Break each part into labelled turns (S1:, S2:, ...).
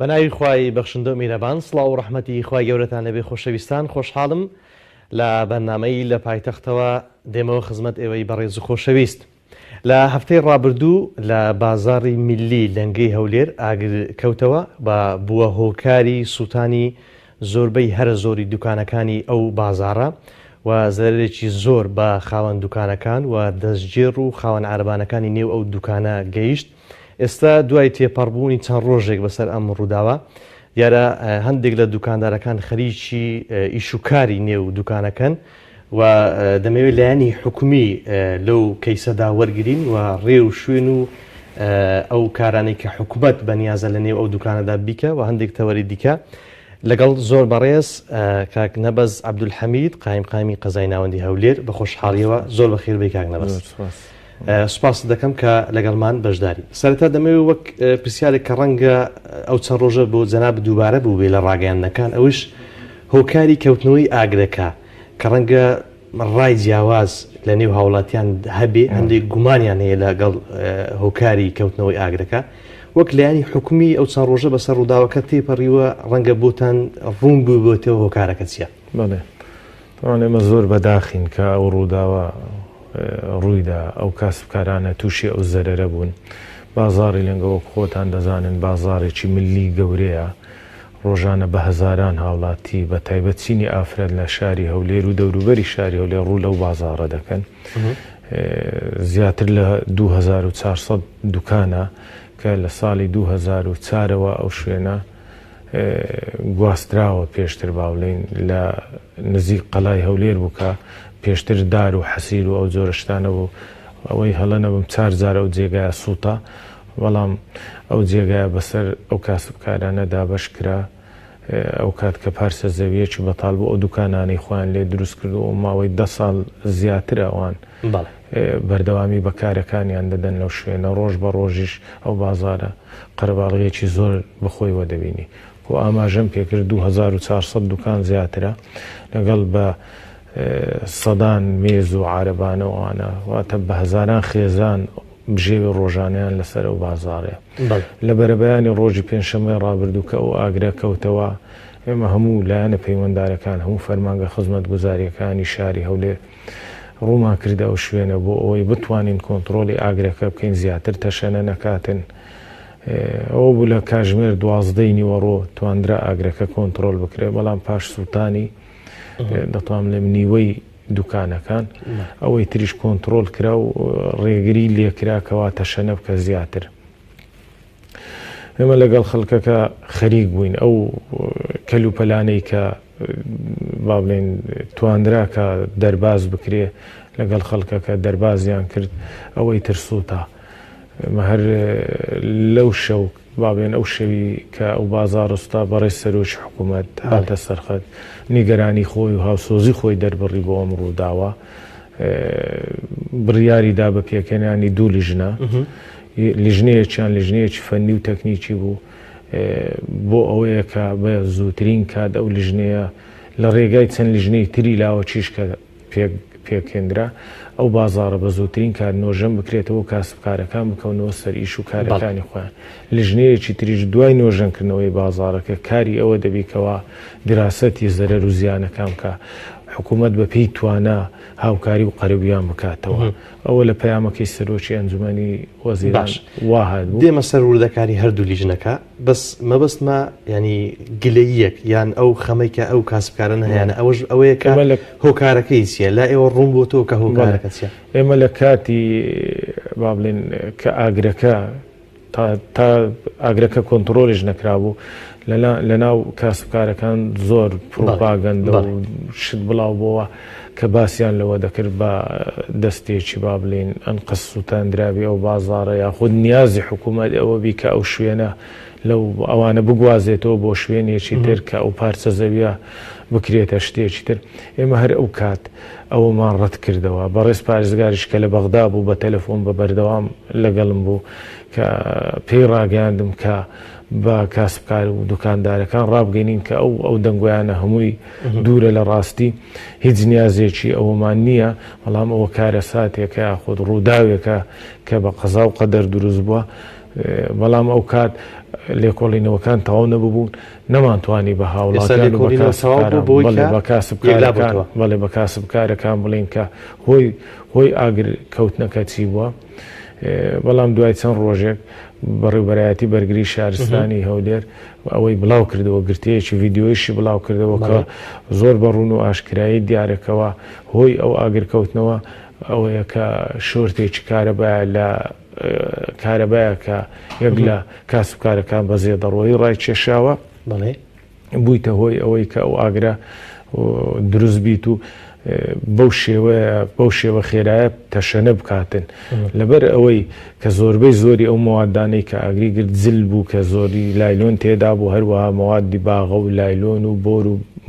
S1: بەناوی خوای بەخشندە و میرەبان، سڵاو و ڕەحمەتی خوای گەورەتان لەبێ خۆشەویستان. خۆشحاڵم لە بەرنامەی لە پایتەختەوە دێمەوە خزمەت ئێوەی بەڕێز و خۆشەویست. لە هەفتەی ڕابردوو لە بازاڕی میلی لەنگەی هەولێر ئاگرکەوتەوە بە بووە هۆکاری سووتانی زۆربەی هەرە زۆری دوکانەکانی ئەو بازاڕە و زەرێکی زۆر بە خاوەن دوکانەکان و دەستگێڕ و خاوەن عارەبانەکانی نێو ئەو دوکانە گەیشت. ئێستا دوای تێپەڕبوونی چەند ڕۆژێک بەسەر ئەم ڕووداوە دیارە هەندێک لە دوکاندارەکان خەریکی ئیشوکاری نێو دوکانەکەن و دەمەوێت لایەنی حکومی لەو کەیسەدا وەرگرین و ڕێ و شوێن و ئەو کارانەی کە حکوومەت بەنیازە لە نێو ئەو دوکانەدا بیکە و هەندێک تەوەری دیکە لەگەڵ زۆر بەڕێز کاک نەبەز عەبدولحەمید قایمی قەزای ناوەندی هەولێر بە خۆشحاڵیەوە زۆر بەخێر بێ کاک نەبەز. سوپاس دەکەم کە لەگەڵمان بەشداری. سەرەتا دەمەوێت وەک پرسیارێک کە ڕەنگە ئەو چەند ڕۆژە بۆ جەناب دووبارە بوو بێ لە ڕاگەیاندنەکان، ئەوش هۆکاری کەوتنەوەی ئاگرەکە کە ڕەنگە ڕای جیاواز لە نێو هاوڵاتیان هەبێ، هەندێک گومانیان هەیە لەگەڵ هۆکاری کەوتنەوەی ئاگرەکە، وەک لایەنی حکومی ئەو چەند ڕۆژە بەسەر ڕووداوەکە تێپەڕیوە ڕەنگە بۆتان ڕوون بوو بۆتەوە هۆکارەکە چییە؟
S2: بەڵێ ئێمە زۆر بەداخین کە ئەو ڕووداوە ڕوویدا، ئەو کاسبکارانە تووشی ئەو زەرەرە بوون. بازاڕی لەنگەوە خۆتان دەزانن بازاڕێکی ملی گەورەیە، ڕۆژانە بە هەزاران هاوڵاتی بە تایبەت چینی ئافرەت لە شاری هەولێر و دەوروبەری شاری هەولێر ڕوو لەو بازاڕە دەکەن. زیاتر لە 2400 دوکانە کە لە ساڵی 2004ەوە ئەو شوێنە گواستراوە پێشتر باڵین لە نزیک قەڵای هەولێر بووکە پێشتر دار و حەسیر و ئەو جۆرەشتانە بوو. ئەوەی هەڵەنەبم 4 ئەو جێگایە سووتە، بەڵام ئەو جێگایە بەسەر ئەو کاسبکارانە دابەش کرا. ئەو کات کە پارسە زەویەکی بەتاڵ بوو ئەو دوکانانەی خۆیان لێ دروست کردو و ماوەی 10 ساڵ زیاتر ئەوان بەردەوامی بەکارەکانیان دەدەن لەو شوێنە. ڕۆژ بە ڕۆژیش ئەو بازارە قەرەباڵغیەکی زۆر بەخۆیەوە دەبینی و ئاماژەم پێکرد 2400 دوکان زیاترە لەگەڵ بە سەدان مێز و عارەبانەوانە واتە بە هەزاران خێزان بژێوی ڕۆژانیان لەسەر ئەو بازاڕێ. لە بەرەبەیانی ڕۆژی پێنجشەممەی ڕابردوو کە ئەو ئاگرە کەوتەوە، ئێمە هەموو لایەنە پەیوەنددارەکان، هەموو فەرمانگە خزمەت گوزاریەکانی شاری هەولێر ڕوومان کردە ئەو شوێنە بۆ ئەوەی بتوانین کۆنتترۆلی ئاگرەکە بکەین، زیاتر تەشەنە نەکاتن. ئەوە بوو لە کاژمێر 12 نیوەڕۆ توانرا ئاگرەکە کۆنتترۆل بکرێ، بەڵام پاش سووتانی دەتوانم لێم نیوەی دوکانەکان ئەوەی تریش کۆنتترۆل کرا و ڕێگری لێکراکەوە تەشەنە بکە زیاتر. ئێمە لەگەڵ خەڵکەکە خەریک بووین ئەو کەلوپەلانەی کە با بڵێن توانرا کە دەرباز بکرێ لەگەڵ خەڵکەکە دەربازیان کرد، ئەوەی ترسووتە هەر لەو شەو با بڵێن ئەو شەوی کە ئەو بازاڕستا بەڕێز سەرۆکی حکوومەت هاتە سەرخەت، نیگەرانی خۆی و هاوسۆزی خۆی دەربڕی بۆ ئەم ڕووداوە، بڕیاریدا بە پێکەنیانی 2 لیژنە، لیژنەیەکیان لیژنەیەکی فەنی و تەکنیکی بوو بۆ ئەوەیە کە بە زووترین کات ئەو لیژنەیە لە ڕێگای چەند لیژنەی تری لاوە چیشکە پێکێنرا ئەو بازاڕە بە زووترین کار نۆژەم بکرێتەوە کاسبکارەکان بکەونەوە سەر ئیش و کارەکانی خۆیان. لیژنەیەکی تریش دوای نۆژەنکردنەوەی بازاڕەکە کاری ئەوە دەبیکەوە دراسەتی زەرەر و زیانەکان کە حکوومەت بە پێی توانە هاوکاری و قەرەبیان بکاتەوە. ئەوە لە پەیامەکەی سەرۆکی ئەنجومەنی وەزیران واهات بوو.
S1: دێمە سەر وردەکاری هەردوو لیژنەکە، بەس مەبەستمە ینی گلەییەک یان ئەو خەمەیکە ئەو کاسبکارن هەیەە ئەوەیە کە هۆکارەکەی چیە لە ئێوە ڕوون بۆ تۆ کە هۆکارەکە چیە؟
S2: ئێمە لە کاتی با بڵێن کە ئاگرەکە تا ئاگرەکە کۆنتترۆلیش نەکرابوو لە ناو کاسبکارەکان زۆر پرۆپاگەندە و شت بڵاو بووە کە باسییان لەوە دەکرد بە دەستێکی با بڵێن ئەنقەس سووتاندراوی ئەو بازاڕە یاخود نیازی حکوومەت ئەوە بی کە ئەو شوێنە لەو ئەوانە بگوازێتەوە بۆ شوێنێکی تر کە ئەو پارچە زەویە بکرێتە شتێکی تر. ئێمە هەر ئەو کات ئەوەمان ڕەت کردەوە. بەڕێز پارێزگاریش کە لە بەغدا بوو بە تەلەفۆن بە بەردەوام لەگەڵم بوو کە پێی ڕاگەاندم کە بە کاسبکار و دوکاندارەکان ڕابگەینین کە ئەو دەنگۆیانە هەمووی دوورە لە ڕاستی، هیچ نیازێکی ئەوەمان نییە، بەڵام ئەوە کارە ساتێکە یاخود ڕووداوێکە کە بە قەزا و قەدەر دروست بووە. بەڵام ئەو کات لێکۆڵینەوەکان تەواو نەبووبوون نەمانتوانی بە هاوڵاتیان بەڵێ بە کاسبکارەکان بڵێن کە هۆی ئاگر کەوتنەکە چی بووە. بەڵام دوای چەند ڕۆژێک بەڕێوبەرایەتی بەرگری شارستانی هەولێر ئەوەی بڵاو کردەوە گرتەیەکی ڤیددیۆیشی بڵاو کردەوە کە زۆر بەڕوون و ئاشکرایی دیارەکەوە هۆی ئەو ئاگرکەوتنەوە ئەوەیە کە شۆرتێکی کارەبایە لە کارەبایە کە یەک لە کاسبکارەکان بەزێ دەڕۆی ڕای کێشاوە بوویتە هۆی ئەوەی کە ئەو ئاگرە دروست بیت و بەو شێوە خێرایە تەشەنە بکاتن لەبەر ئەوەی کە زۆربەی زۆری ئەو مەوادانەی کە ئاگری گرت زل بوو کە زۆری لایلۆن تێدا بوو هەروەها مەوادی باغە و لایلۆن و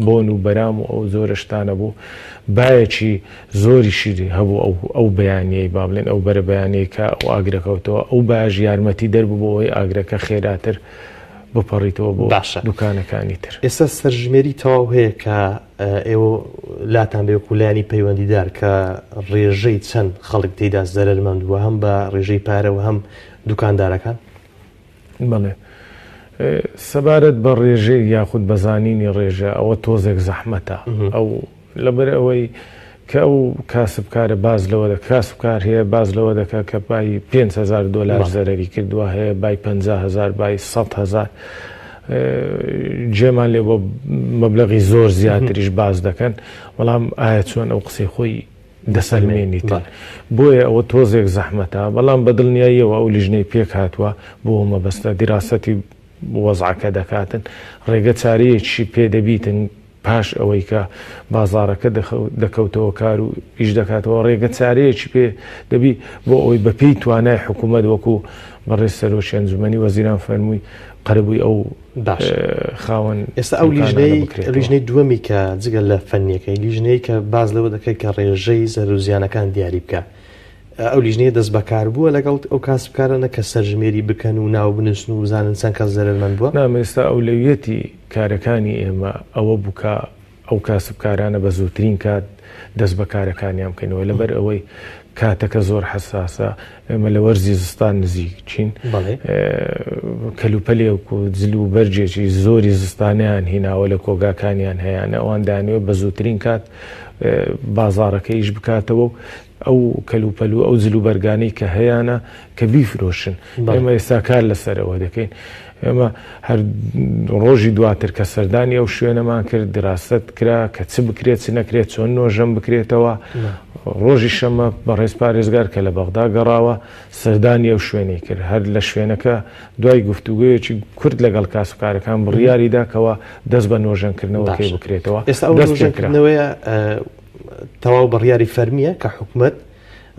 S2: بۆن و بەرام و ئەو زۆرە شتانە بوو باەکی زۆری شیری هەبوو ئەو بەیانیەی با بڵێن ئەو بەرە بەیانەیە کە ئەو ئاگرەکەوتەوە ئەو باژ یارمەتی دەربوو بۆ ئەوەی ئاگرەکە خێراتر بپەڕیتەوە بۆ دوکانەکانی تر.
S1: ئێستا سەرژمێری تەواو هەیە کە ئێوە لاتان بێ کولانی پەیوەندیدار کە ڕێژەی چەند خەڵک تێدا زەرمەندووە هەم بە ڕێژەی پارەوە هەم دوکاندارەکان؟
S2: بەڵێ سەبارەت بە ڕێژەی یاخود بەزانینی ڕێژە ئەوە تۆزێک زەحمەتە ئەو لەبەر ئەوەی کە ئەو کاسبکارە باز لەوە کاسبکار هەیە باز لەوە دەکات کە بای $5,000 زەرەری کردووە هەیە بای 50,000 بای 100,000 جێمان لێ بۆ مەبلەغی زۆر زیاتریش باز دەکەن بەڵام ئایا چۆن ئەو قسەی خۆی دەسەلمێنیتن بۆیە ئەوە تۆزێک زەحمەتە بەڵام بەدڵنیاییەوە ئەو لیژنەی پێک هاتووە بۆ مەبەستە دیراسەتی وەزعەکە دەکاتن ڕێگە چارەیەکی پێدەبیتن پاش ئەوەی کە بازارەکە دەکەوتەوە کار و ئیش دەکاتەوە ڕێگە چارەیەکی پێ دەبی بۆ ئەوی بەپێی توانای حکوومەت وەکو بەڕێز سەرۆکی ئەنجومەنی وەزیران فەرمووی قەرەبووی ئەو خاوەن.
S1: ئێستا ئەو لیژنەی دووەمی کە جگەل لە فەنیەکەی لیژنەی کە باز لەوە دەکەی کە ڕێژەی زەرزیانەکان دیاری بکە ئەو لیژنەیە دەست بەکار بووە لەگەڵ ئەو کاسبکارانە کە سەرژمێری بکەن و ناو بنووسن و بزانن چەند کەس زەرمەند بووە؟
S2: نامێستا ئەولەویەتی کارەکانی ئێمە ئەوە بووکە ئەو کاسبکارانە بە زووترین کات دەست بەکارەکانیان بکەنەوە لەبەر ئەوەی کاتەکە زۆر حساسە ئێمە لە وەرزی زستان نزیک چین کەلوپەلێک و جل و بەرجێکی زۆری زستانیان هیناوە لە کۆگاکانیان هەیەە ئەوان دانوێت بە زووترین کات بازارەکە ئیش بکاتەوە ئەو کەلوپەل و ئەو جل و بەرگانەی کە هەیەە کە بیفرۆشن ئێمە ئێستا کار لەسەرەوە دەکەین ئێمە هەر ڕۆژی دواتر کە سەردانی ئەو شوێنەمان کرد دراست کرا کە چ بکرێت چ نەکرێت چۆن نۆژەم بکرێتەوە ڕۆژی شەمە بەڕێز پارێزگار کە لە بەغدا گەڕاوە سەردانی ئەو شوێنەی کرد هەر لە شوێنەکە دوای گفتوگویەکی کورد لەگەڵ کاسبکارەکان بڕیاریداکەوە دەست بە نۆژەنکردنەوەکەی بکرێتەوە.
S1: ئێستا ئەو نۆژەنکردنەوەیە تەواو بڕیاری فەرمیە کە حکوومەت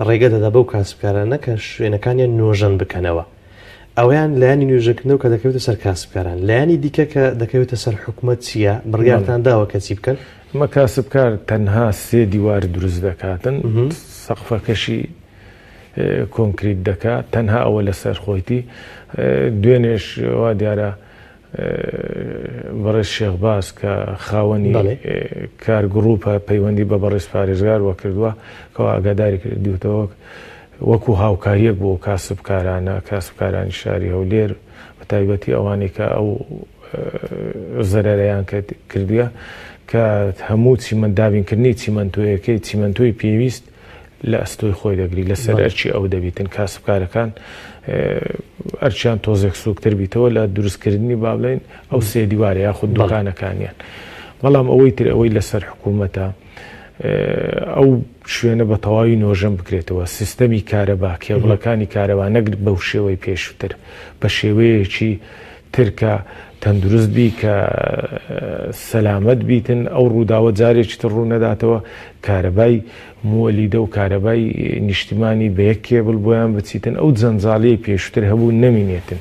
S1: ڕێگە دەدا بەو کاسبکارانە کە شوێنەکانیان نۆژەن بکەنەوە ئەویان لایانی نوێژەکردنەوە کە دەکەوێتە سەر کاسبکاران لایانی دیکە کە دەکەوێتە سەر حکوومەت چییە بڕیارتان داوە کە چی بکەن؟
S2: ئەمە کاسبکار تەنها 3 دیوار دروست دەکاتن سەقفەکەشی کۆنکریت دەکات تەنها ئەوە لەسەر خۆیتی دوێنێش وا دیارە بەڕێز شێخباز کە خاوەنی کارگروپە پەیوەندی بە بەڕێز پارێزگار وە کردووە کەەوە ئاگاداری کردیوتەوە وەکو هاوکاریەک بۆ کاسبکارانە کاسبکارانی شاری هەولێر بە تایبەتی ئەوانەی کە ئەو زەرەرەیان کردووە کە هەموو چیمەنداوینکردنی چیمەنتۆیەکەی چیمەنتۆی پێویست لە ئەستۆی خۆی دەگری لەسەر ئەرچی ئەو دەبیتن کاسبکارەکان ئەرچیان تۆزێک سوکتر بیتەوە لە دروستکردنی با بڵێن ئەو 3 دیوارە یاخود دوکانەکانیان بەڵام ئەوەی تر ئەوەی لەسەر حکوومەتە ئەو شوێنە بە تەواوی نۆژەم بکرێتەوە سیستەمی کارەبا کێبڵەکانی کارەبا نەگر بەو شێوەی پێشووتر بە شێوەیەکی ترکە تەندروست بی کە سەلامەت بیتن ئەو ڕووداوە جارێکی تر ڕوو نەداتەوە کارەبای مۆلیدە و کارەبای نیشتیمانی بە یەک کێبڵ بۆیان بچیتن ئەو جەنجاڵی پێشووتر هەبوو نەمینێتن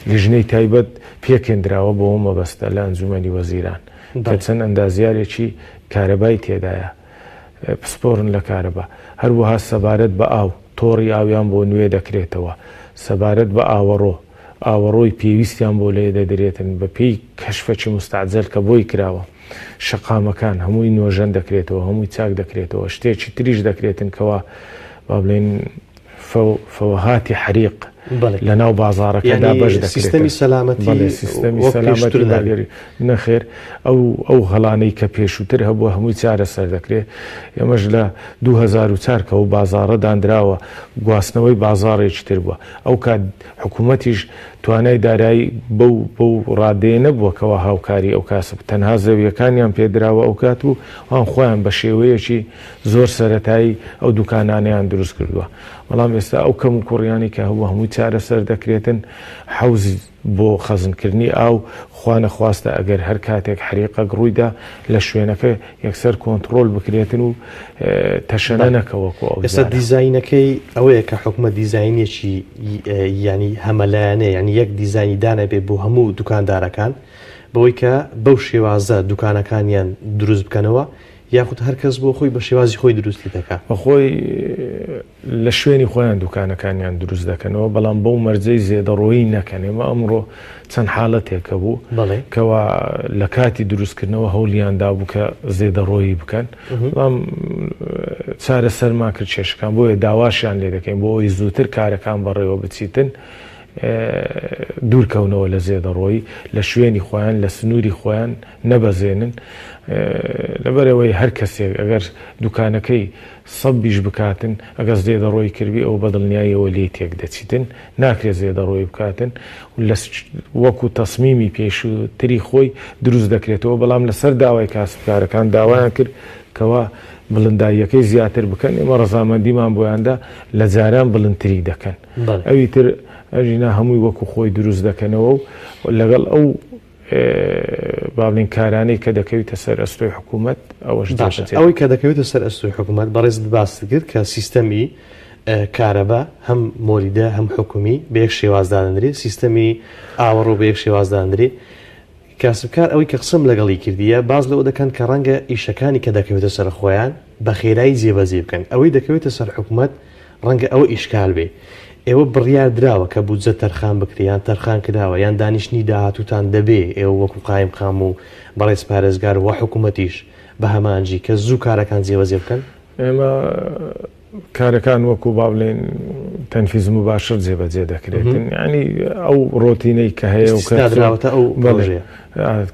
S2: لیژنەی تایبەت پێکێنراوە بۆەوە مەبەستە لە ئەنجومەنی وەزیران کە چەند ئەندازیارێکی کارەبای تێدایە پسپۆرن لە کارەبا هەروەها سەبارەت بە ئاو تۆڕی ئاویان بۆ نوێ دەکرێتەوە سەبارەت بە ئاوەڕۆی پێویستیان بۆ لێ دەدرێتن بە پێی کەشفەکی مستعجەل کە بۆی کراوە شەقامەکان هەمووی نۆژەن دەکرێتەوە هەمووی چاک دەکرێتەوە شتێکی تریش دەکرێتن کەوا با بڵێن فەوهاتی حریق لە ناو بازارەکەدا بەش دەکرێت
S1: سیستەمی سەلامەتی
S2: سیستەمی سەلامەتی باگەری نەخێر ئەو هەڵانەی کە پێشووتر هەبووە هەمووی چارەسەر دەکرێت. ئێمەش لە 2004 کە و بازارە دانراوە گواستنەوەی بازارێکی تر بووە. ئەو کات حکوومەتیش توانای دارایی بەو ڕادەیە نەبووەکەوە هاوکاری ئەو کاسب تەنها زەویەکانیان پێدراوە ئەو کات و ئەوان خۆیان بە شێوەیەکی زۆر سەرەتایی ئەو دوکانانیان دروست کردووە. بەڵام ئێستا ئەو کەم و کوڕیانی کە هەبوو هەمووی چارەسەر دەکرێتن. حەوزی بۆ خەزنکردنی ئاو خوانە خواستە ئەگەر هەر کاتێک حریقەک ڕوویدا لە شوێنەکە یەکسەر کۆنتترۆل بکرێتن و تەشەنە نەکەوەکو ئەو.
S1: ئێستا دیزاینەکەی ئەوەیە کە حکومە دیزاینێکی ینی هەمەلایەنەیە، ینی یەک دیزانی دانەبێت بۆ هەموو دوکاندارەکان بەوەی کە بەو شێوازە دوکانەکانیان دروست بکەنەوە، یاخود هەرکەس بۆ خۆی بە شێوازی خۆی دروستی دەکات.
S2: بەخۆی لە شوێنی خۆیان دوکانەکانیان دروست دەکەنەوە، بەڵام بەو مەرجەی زێدەڕۆیی نەکەن. ئێمە ئەمڕۆ چەند حاڵەتێکە بوو کەوا لە کاتی دروستکردنەوە هەولیاندا بوو کە زێدەڕۆیی بکەن. بەڵام چارەسەرمان کرد کێشەکان، بۆیە داواشیان لێ دەکەین بۆ ئەوی زووتر کارەکان بەڕێوە بچیتن، دوورکەونەوە لە زێدەڕۆیی، لە شوێنی خۆیان لە سنووری خۆیان نەبەزێنن. لەبەرەوەی هەر کەسێک ئەگەر دوکانەکەی سەبیش بکاتن ئەگەر زێدەڕۆی کردی ئەو بەدڵنیاییەوە لێ تێک دەچیتن، ناکرێت زێدەڕۆی بکاتن و وەکو تەسمیمی پێشووتری خۆی دروست دەکرێتەوە. بەڵام لەسەر داوای کاسبکارەکان داوایان کرد کەوا بڵنداییەکەی زیاتر بکەن. ئێمە ڕەزامەندیمان بۆیاندا لە جاران بڵندتری دەکەن. ئەوی تر ئەژینا هەمووی وەکو خۆی دروست دەکەنەوە و لەگەڵ ئەو بابلین کارانەی کە دەکەویتە سەر ئەستۆی حکوومەت ئەوەش
S1: ئەوەی کە دەکەوێتە سەر ئەستۆی حکوومەت بەڕێز باس کرد کە سیستەمی کارەبا هەم مۆریدە هەم حکومی بە یەک شێوازدانەدرێت، سیستەمی ئاوەڕۆ بە یەک شێوازدانەدرێت. کاسبکار ئەوەی کە قسم لەگەڵی کردیە باز لەوە دەکەن کە ڕەنگە ئیشەکانی کە دەکەوێتە سەر خۆیان بە خێرایی جێبەجێ بکەن. ئەوەی دەکەوێتە سەر حکوومەت ڕەنگە ئەوە ئیشکال بێ. ئێوە بڕیار دراوە کە بودجە تەرخان بکریان تەرخان کراوە یان دانیشتنی داهاتوتان دەبێ ئێوە وەکو قایم قام و بەڕێز پارێزگار و حکوومەتیش بە هەمانجی کە زوو کارەکان جێوەجێ بکەن؟
S2: ئێمە کارەکان وەکو باڵێن تەنفیز مباشر جێبەجێ دەکرێتن، ینی ئەو ڕۆتینەی کە هەیە و
S1: کەدراوەتە ئەو بەڵێ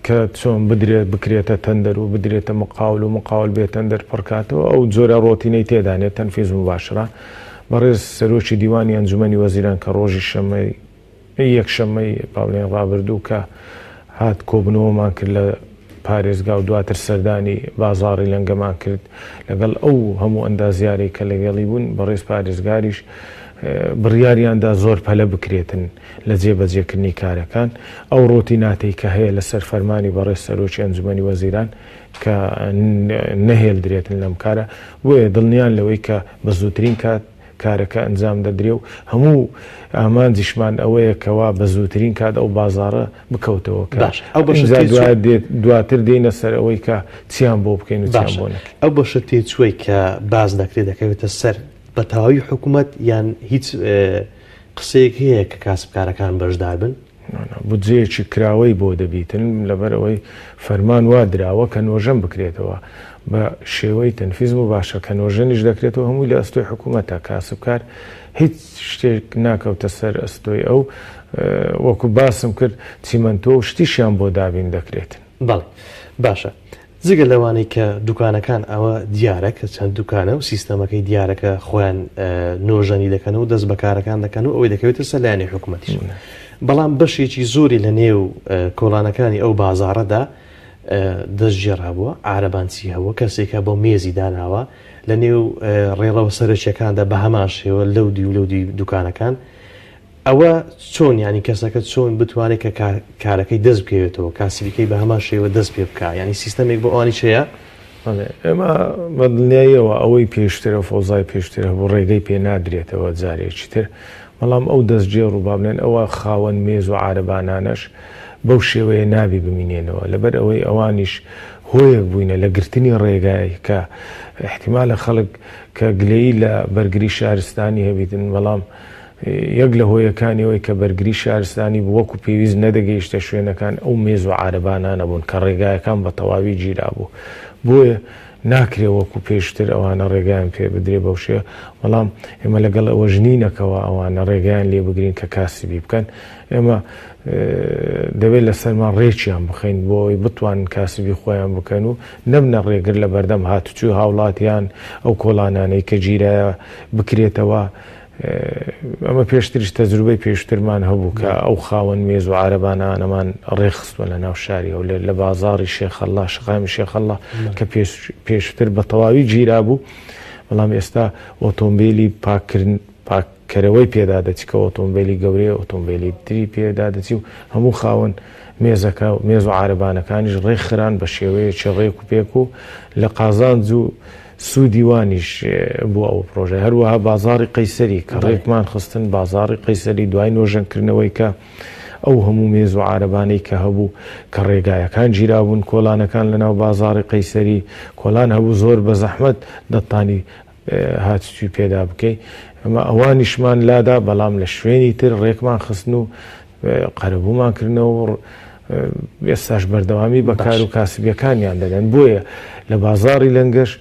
S2: کە چۆن بدرێت بکرێتە تەندەر و بدرێتە مقاول و مقاول بێت تەندەر پڕکاتەوە ئەو جۆرە ڕۆتینەی تێدانێت تەنفیز مباشرە. بەڕێز سەرۆکی دیوانی ئەنجومەنی وەزیران کە ڕۆژی شەمەی یەکشەمەی باڵێن ڕابردوو کە هات کۆبنەوەمان کرد لە پارێزگا و دواتر سەردانی بازاڕی لەنگەمان کرد لەگەڵ ئەو هەموو ئەندازیارەی کە لەگەڵی بوون. بەڕێز پارێزگاریش بڕیاریاندا زۆر پەلە بکرێتن لە جێبەجێکردنی کارەکان. ئەو ڕۆتیناتەی کە هەیە لەسەر فەرمانی بەڕێز سەرۆکی ئەنجومەنی وەزیران کە نەهێڵدرێتن لەم کارە، بۆیە دڵنیان لەوەی کە بە زووترین کات کارەکە ئەنجام دەدرێ و هەموو ئامانجیشمان ئەوەیە کەوا بە زووترین کات ئەو بازارە بکەوتەوە. دواتر دێنە سەر ئەوەی کە چیان بۆ بکەین و چیان بۆ نەکەین.
S1: ئەو بەشە تێچووی کە باز دەکرێت دەکەوێتە سەر بە تەواوی حکوومەت یان هیچ قسەیەک هەیە کە کاسبکارەکان بەشدار بن؟
S2: بودجەیەکی کراوەی بۆ دەبیتن لەبەرەوەی فەرمان وا دراوە کە نۆژەم بکرێتەوە بە شێوەی تەنفیز باشە کە نۆژەنیش دەکرێتەوە هەمووی لە ئەستۆی حکوومەتە. کاسبکار هیچ شتێک ناکەوتە سەر ئەستۆی ئەو وەکو باسم کرد چیمەنتۆ و شتیشیان بۆ دابین دەکرێتن.
S1: بەڵێ باشە. جگە لەوانەی کە دوکانەکان ئەوە دیارە کە چەند دوکانە و سیستەمەکەی دیارەکە خۆیان نۆژەنی دەکەن و دەست بەکارەکان دەکەن و ئەوەی دەکەوێتە سەر لایەنی حکوومەتیش. بەڵام بەشێکی زۆری لە نێو کۆڵانەکانی ئەو بازاڕەدا دەستگێڕابووە، عارەبانچی هەوە، کەسێکە بۆ مێزی داناوە لە نێو ڕێڵەوە سەرچیەکاندا بە هەمان شێوە لەودی و لەودی دوکانەکان. ئەوە چۆن ینی کەسەکە چۆن بتوانێت کە کارەکەی دەست بکەوێتەوە، کاسبیکەی بە هەمان شێوە دەست پێ بکە، ینی سیستەمێک بۆ ئەوانی چەیە؟
S2: ئێمە بەدڵنیاییەوە ئەوەی پێشترە فۆزای پێشترە بۆ ڕێگەی پێ نادرێتەوە جارێکی تر. بەڵام ئەو دەستگێڕ و بابلێن ئەوە خاوەن مێز و عارەبانانەش بەو شێوەیە نابی بمینێنەوە لەبەر ئەوەی ئەوانیش هۆیەک بووینە لە گرتنی ڕێگای کە احتیمالە خەڵک کە گلەیی لە بەرگری شارستانی هەبیتن، بەڵام یەک لە هۆیەکانیەوەی کە بەرگری شارستانی وەکو پێویست نەدەگەیشتە شوێنەکان ئەو مێز و عارەبانانە بوون کە ڕێگایەکان بە تەواوی گیرا بوو. بۆیە ناکرێ وەکو پێشتر ئەوانە ڕێگایان پێ بدرێ بەو شێ بەڵام ئێمە لەگەڵ ئەوە ژنینەکەەوە ئەوانە ڕێگایان لێ بگرین کە کاسبی بکەن ئێمە دەبێت لەسەرمان ڕێکیان بخەین بۆ ئەوی بتوانن کاسبی خۆیان بکەن و نەبنە ڕێگر لە بەردەم هاتوچوو هاوڵاتیان ئەو کۆڵانانەی کە گیرایە بکرێتەوە. ئەمە پێشتریش تەجروبەی پێشترمان هەبوو کە ئەو خاوەن مێز و عارەبانانەمان ڕێخستوە لە ناو شاری و لە بازاڕی شێخەڵڵا شقامی شێخەڵڵا کە پێشتر بە تەواوی گیرا بوو بەڵام ئێستا ئۆتۆمبیلی پاکردن پاکەرەوەی پێدا دەچی کە ئۆتۆمبیلی گەورەیە ئۆتۆمبیلی تری پێدا دەچی و هەموو خاوەن مێزەکە و مێز و عارەبانەکانیش ڕێکخران بە شێوەیەکی ڕێک و پێک و لە قازانج و سوودیوانیش بۆ ئەو پرۆژە هەروەها بازاڕی قەیسەری کە ڕێکمان خستن بازاڕی قەیسەری دوای نۆژەنکردنەوەی کە ئەو هەموو مێز و عارەبانەی کە هەبوو کە ڕێگایەکان گیرابوون کۆلانەکان لەناو بازاڕی قەیسەری کۆلان هەبوو زۆر بە زەحمەت دەتانی هاتوچی پێدا بکەی ئەمە ئەوانیشمان لادا بەڵام لە شوێنی تر ڕێکمان خستن و قەرەبوومان کردنەوە ئێستاش بەردەوامی بەکار و کاسبیەکانیان دەدەن بۆیە لە بازاڕی لەنگەش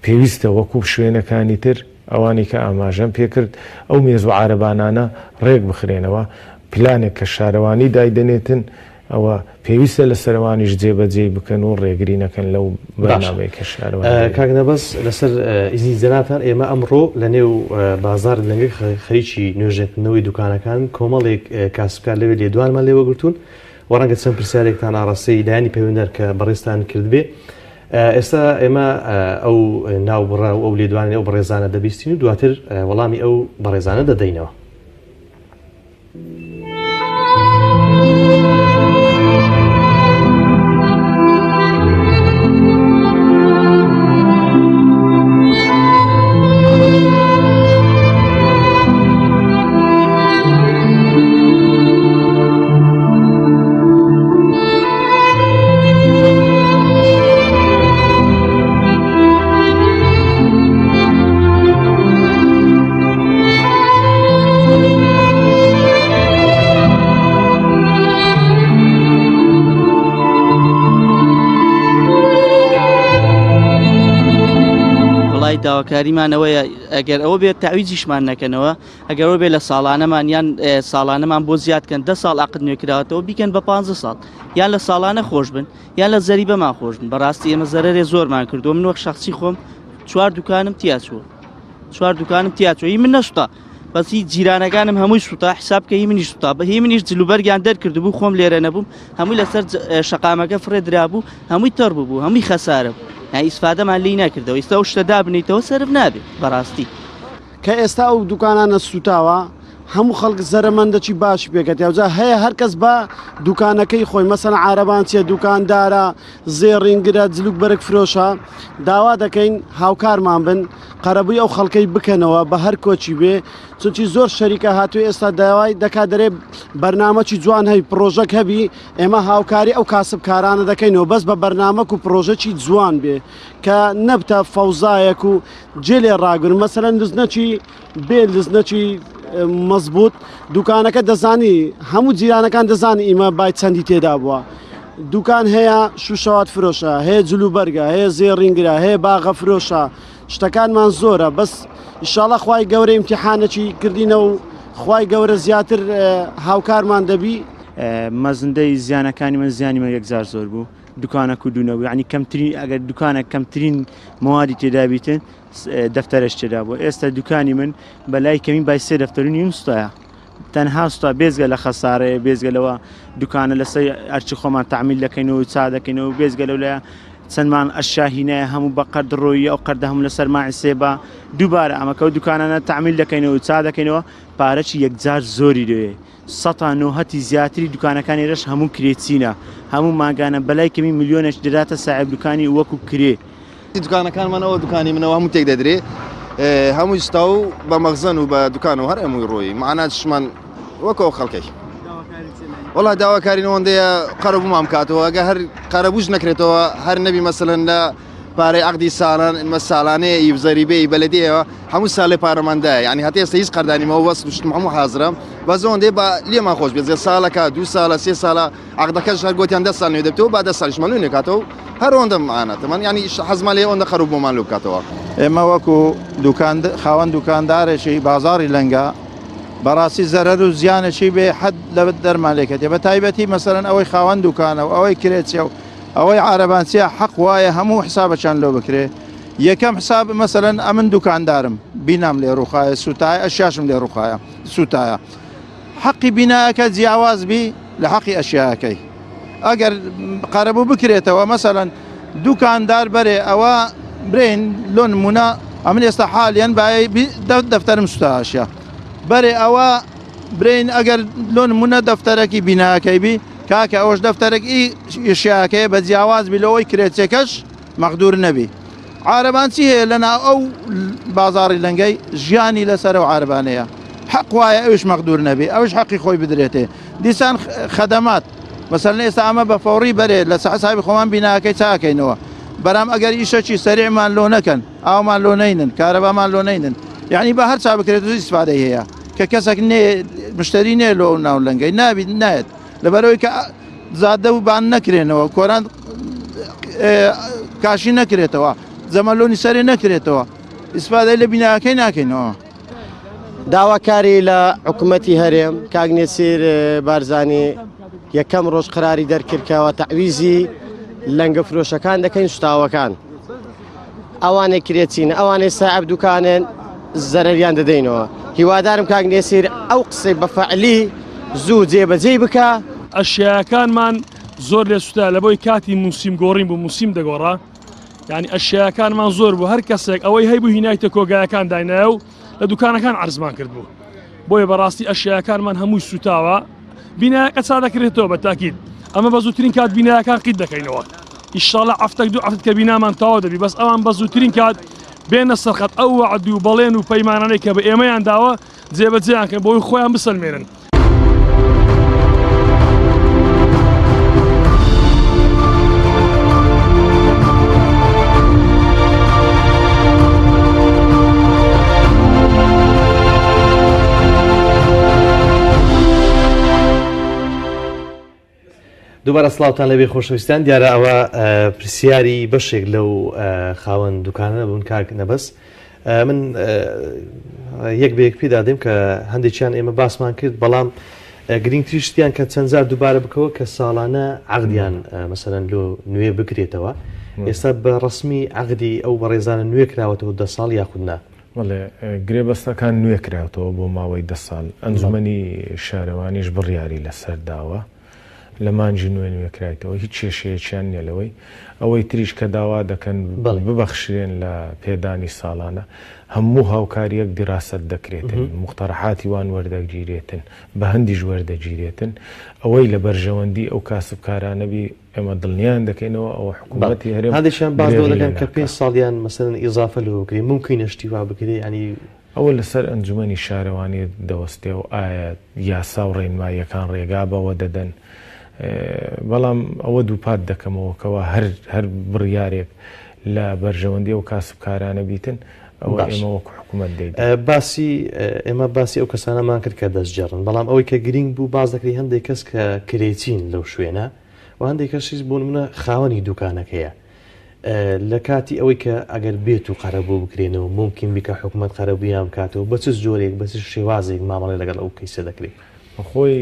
S2: پێویستە وەکو شوێنەکانی تر ئەوانی کە ئاماژەم پێکرد ئەو مێز و عارەبانانە ڕێک بخرێنەوە پلانێک کە شارەوانی دایدەنێتن ئەوە پێویستە لە سەرەوانیش جێبەجێ بکەن و ڕێگری نەکەن لەو بەنامەیە کە شارەوانی
S1: کاکنەبەس لەسەر ئیزنی جەنابتان ئێمە ئەمڕۆ لە نێو بازار لەنگە خەریکی نوێژێنکردنەوەی دوکانەکان کۆمەڵێک کاسبکار لەوێ لێدوانمان لێوەگرتوون و ڕەنگە چەند پرسیارێکتان ئاڕاستەی لایانی پەیوەندەر کە بەڕێستان کردبێ ئێستا ئێمە ئەو ناوبڕا و ئەو لێدوانێ ئەو بەڕێزانە دەبیستین و دواتر وەڵامی ئەو بەڕێزانە دەدەینەوە.
S3: داواکاریمانەوەیە ئەگەر ئەوە بێت تاویزیشمان نەکەنەوە ئەگەرەوە بێت لە ساڵانەمان یان ساڵانەمان بۆ زیادکەن 10 ساڵ عقد نوێکراوەتەوە بیکەن بە 15 ساڵ یان لە ساڵانە خۆش بن یان لە زەریبەمان خۆش بن. بەڕاستی ئێمە زەرەرێ زۆرمان کردووە. من وەک شەخسی خۆم 4 دوکانم تیاچوە هی من نەسووتا بەسی جیرانەکانم هەمووی سووتا حساب کە هی منیش سووتا بە هی منیش جلوبەرگیان دەرکردبوو خۆم لێرە نەبووم هەمووی لەسەر شەقامەکە فرێدرابوو هەمووی تەڕ بوو هەمووی خەسارە بوو ئیسفادەمان لی نەکردەوە ئێستا ئەو شتە دابنیتەوە سەرف نابێت بەڕاستی
S4: کە ئێستا ئەو دوکانانە سوتاوە هەموو خەڵک زەرمەندەکی باش پێکەت یاوجا هەیە هەرکەس بە دوکانەکەی خۆی مەسەن عارەبان چیە دوکاندارە زێڕینگرە جلوک بەرگ فرۆشە داوا دەکەین هاوکارمان بن قەرەبووی ئەو خەڵکەی بکەنەوە بە هەر کۆچی بێ چونکی زۆر شەریکە هاتووی ئێستا داوای دەکات دەرێ بەرنامەکی جوان هەی پرۆژەک هەبی ئێمە هاوکاری ئەو کاسبکارانە دەکەینەوە بەس بە بەرنامەک و پرۆژەکی جوان بێ کە نەبتە فەوزایەک و جێلێ ڕاگرن مەسەرەن لزنەکی بێ لزنەکی مەزبوط دوکانەکە دەزانی هەموو جیرانەکان دەزانی ئیمە بای چەندی تێدا بووە دوکان هەیە شوشەوات فرۆشە هەیە جلوبەرگە هەیە زێڕینگرە هەیە باغە فرۆشە شتەکانمان زۆرە بەس ئینشاڵڵا خوای گەورە ئیمتیحانێکی کردینە و خوای گەورە زیاتر هاوکارمان دەبی.
S5: مەزندەی زیانەکانی من زیانیمە یەکجار زۆر بوو دوکانە کوردونەوە ینی کەمترین ئەگەر دوکانە کەمترین مەوادی تێدا بیتن دەفتەرش تێدا بووە ئێستا دوکانی من بەلای کەمی بای 3 دەفتەرونی وستایە تەنها سوتا بێزگە لە خەسارەیە بێزگەلەوە دوکانە لەسەر ئەرچی خۆمان تعمیل دەکەینەوە چا دەکەینەوە بێزگەلەوە لە چەندمان ئەشاهینەیە هەموو بە قەرد ڕۆیی ئەو قەردە هەموو لەسەر ماعسێبە دووبارە ئەمەکە دوکانانە تعمیل دەکەینەوە چا دەکەینەوە پارەی یەکجار زۆری دوێ 190 زیاتری دوکانەکانی رەش هەموو کرێچینە هەموو ماگانە بەلای کەمی میلیۆنێک دەداتە ساحب دوکانی وەکو کرێ
S6: دوکانەکانمانەوە دوکانی منەوە هەموو تێک دەدرێ هەمووی ستا و بە مەغزن و بە دوکانەوە هەر هەمووی ڕۆی معناتشمان وەکەوە خەڵکەی وڵا داواکارینەوەندەیە قەرەبوومان بکاتەوە ئەگە هەر قەرەبووش نەکرێتەوە هەر نەبی مەسەلەن لە پارەی عقدی ساڵان مە ساڵانەیە ئیبزەریبەی بەلەدیەوە هەموو ساڵی پارەماندایە ینی هەتا ئێستا هیچ قەردانیمەوە وەست شتم هەموو حازرم بە زۆندێ بە لێمان خۆش بێت ساڵەکە 2 ساڵە 3 ساڵە عقدەکەش هەر گوتیان 10 ساڵ نوێ دەبێتەوە با 10 ساڵیشمان نوێ نکاتەوە هەرۆندە معانەتەمان ینی حەزمان لێ ئەوەندە خەروب بۆمان لێ بکاتەوە.
S7: ئێمە وەکو خاوەن دوکاندارێکی بازاری لەنگە بەڕاستی زەرەر و زیانەی بێ حەد لە دەرمان لێکەتێ بە تایبەتی مەسەرەن ئەوەی خاوەن دوکانە و ئەوەی کرێچێ و ئەوەی عارەبانسیە حەق وایە هەموو حسابەچان لۆ بکرێ. یەکەم حساب مەسەرەن ئەمن دوکاندارم بینام لێ ڕووخایە سوتایە ئەشیاشم لێ ڕووخایە سوتایە حەقی بینایەکە جیاواز بی لە حەقی ئەشیاکەی ئەگەر قەرەبوو بکرێتەوە مەسەرەن دوکاندار بەرێ ئەوە برین لۆ نمونە ئەمن ئێستا حالیان دەفتەرم سوتاشە بەرێ ئەوە برین ئەگەر لۆ نمونە دەفتەرێکی بینایەکەی بی کاکە ئەوەش دەفتەرێکی ئێشیاکەیە بە جیاواز بی لەوەی کرێچێکەش مەقدور نەبی. عارەبانچی هەیە لەنا ئەو بازاری لەنگەی ژیانی لەسەر و عارەبانەیە حەق وایە ئەوش مەقدور نەبی ئەوش حەقی خۆی بدرێتێ. دیسان خەدەمات مەسەلەن ئێستا ئەمە بە فەوری بەرێ لە سەحسابی خۆمان بیناکەی چاکەینەوە بەرام ئەگەر ئیشەکی سەریعمان لۆ نەکەن ئاومان لۆ نەینن کارەبامان لۆ نەینن یعنی بە هەر چا بکرێت و ئیسفادەی هەیە کە کەسێک مشتری نێ لۆ ناو لەنگەی نابیت نایەت لەبەرەوەی کە زادە و بان نەکرێنەوە کۆران کاشی نەکرێتەوە زەمەلۆنی سەرێ نەکرێتەوە ئیسفادەی لە بیناکەی ناکەینەوە.
S4: داواکاری لە حکوومەتی هەرێم کاگنێسیر بارزانانی یەکەم ڕۆژ قراری دەرکردکەوە تەعویزی لەنگە فرۆشەکان دەکەین سوتاوەکان ئەوانەی کرێچینە ئەوانەی ساحب دوکانێن زەرەریان دەدەینەوە. هیوادارم کاگنێسیر ئەو قسەی بەفەعلی زوو جێبەجێ بکە.
S8: ئەشیاکانمان زۆر لێ سوتا لە بۆی کاتی موسیم گۆڕین بوو موسیم دەگۆڕا یعنی ئەشیاکانمان زۆر بوو هەر کەسێک ئەوەی هەیبوو هینایتە کۆگایەکان داینایە و لە دوکانەکان عەرزمان کرد بوو بۆیە بەڕاستی ئەشیاکانمان هەمووی سوتاوە بینایەکە چا دەکرێتەوە بە تاکید ئەمە بە زووترین کات بینایەکان قیت دەکەینەوە ئیشاڵە ئەفتەك دوو ئەفت کە بینامان تەواو دەبی بەس ئەوان بە زووترین کات بێنە سەرخەت ئەو وەعد و بەڵێن و پەیمانانەی کە بە ئێمەیان داوە جێبەجێیان کەن بۆی خۆیان بسەلمێنن.
S1: دووبارە سڵاوتان لەبێ خۆشەویستان دیارە ئەوە پرسیاری بەشێک لەو خاوەن دوکانە بوون کاک نەبەست من یەک بەیەک پێ دادێم کە هەندێکیان ئێمە باسمان کرد بەڵام گرنگتری شتیان کە چەند جار دووبارە بکەوە کە ساڵانە عەقدیان مەسەلەن لۆ نوێ بکرێتەوە ئێستا بە ڕسمی عەقدی ئەو بەڕێزانە نوێ کراوەتەوە 10 ساڵ یاخود نا
S2: بەڵێ گرێبەستەکان نوێ کراوەتەوە بۆ ماوەی 10 ساڵ ئەنجومەنی شارەوانیش بڕیاری لەسەر داوە لە مانجی نوێنوێکرایتەوە هیچ کێشەیەکیان نێلەوەی ئەوەی تریش کە داوا دەکەن ببەخشرێن لە پێدانی ساڵانە هەموو هاوکاریەک دیراست دەکرێتن مختەرحاتی وان وەردەگیرێتن بە هەندیش وەردەگیرێتن ئەوەی لە بەرژەوەندی ئەو کاسبکارانەبی ئێمە دڵنیان دەکەینەوە ئەوە حکوومەتی هەرێم
S1: هەندێکیان باز دەکەن کە 5 ساڵیان مەسەلەن ئیزافە لەوەکرێ ممکنە شتی وا بکرێ ینی
S2: ئەوە لەسەر ئەنجومەنی شارەوانی دەوەستێ و ئایا یاسا و ڕێنماییەکان ڕێگا بەوە دەدەن بەڵام ئەوە دووپات دەکەمەوەکەوە هەر بڕیارێک لە بەرژەوەندی و کاسبکارانە بیتن ئەوە ئێمە وەکو حکوومەت دەیت
S1: ئێمە باسی ئەو کەسانەمان کرد کە دەستجێڕن بەڵام ئەوەی کە گرنگ بوو باز دەکری هەندێک کەس کە کرێچین لەو شوێنە و هەندێک کەسیش بۆ نمونە خاوەنی دوکانەکەیە لە کاتی ئەوەی کە ئەگەر بێت و قەرەبوو بکرێنەوە ممکن بیکە حکوومەت قەرەبوویان بکاتەوە بە چ جۆرێک بە چ شێوازێک مامەڵێ لەگەڵ ئەو کەیسە دەکرێت
S2: خۆی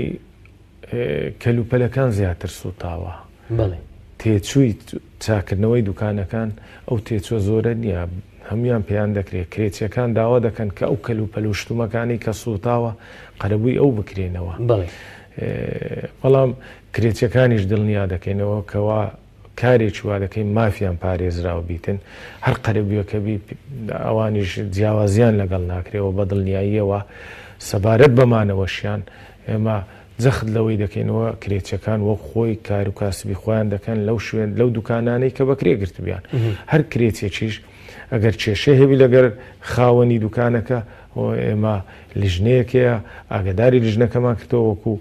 S2: کەلوپەلەکان زیاتر سوتاوە
S1: بڵێ
S2: تێچووی چاکردنەوەی دوکانەکان ئەو تێچوە زۆرە نییە هەمویان پێیان دەکرێت کرێچیەکان داوا دەکەن کە ئەو کەلوپەلوشتومەکانی کە سوتاوە قەرەبووی ئەو بکرێنەوە بەڵام کرێچیەکانیش دڵنیا دەکەینەوە کەوا کارێکی وا دەکەین مافیان پارێزراوە بیتن هەر قەرەبوویەکەبی ئەوانیش جیاوازیان لەگەڵ ناکرێەوە بە دڵنیاییەوە سەبارەت بەمانەوەشیان ئێمە جەخت لەوەی دەکەینەوە کرێچەکان وەک خۆی کار و کاسبی خۆیان دەکەن لەو شوێن لەو دوکانانەی کە بەکرێ گرتبیان هەر کرێچێکیش ئەگەر کێشەی هەبی لەگەر خاوەنی دوکانەکە ئێمە لیژنەیەکەیە ئاگداری لیژنەکەمان کردەوە وەکو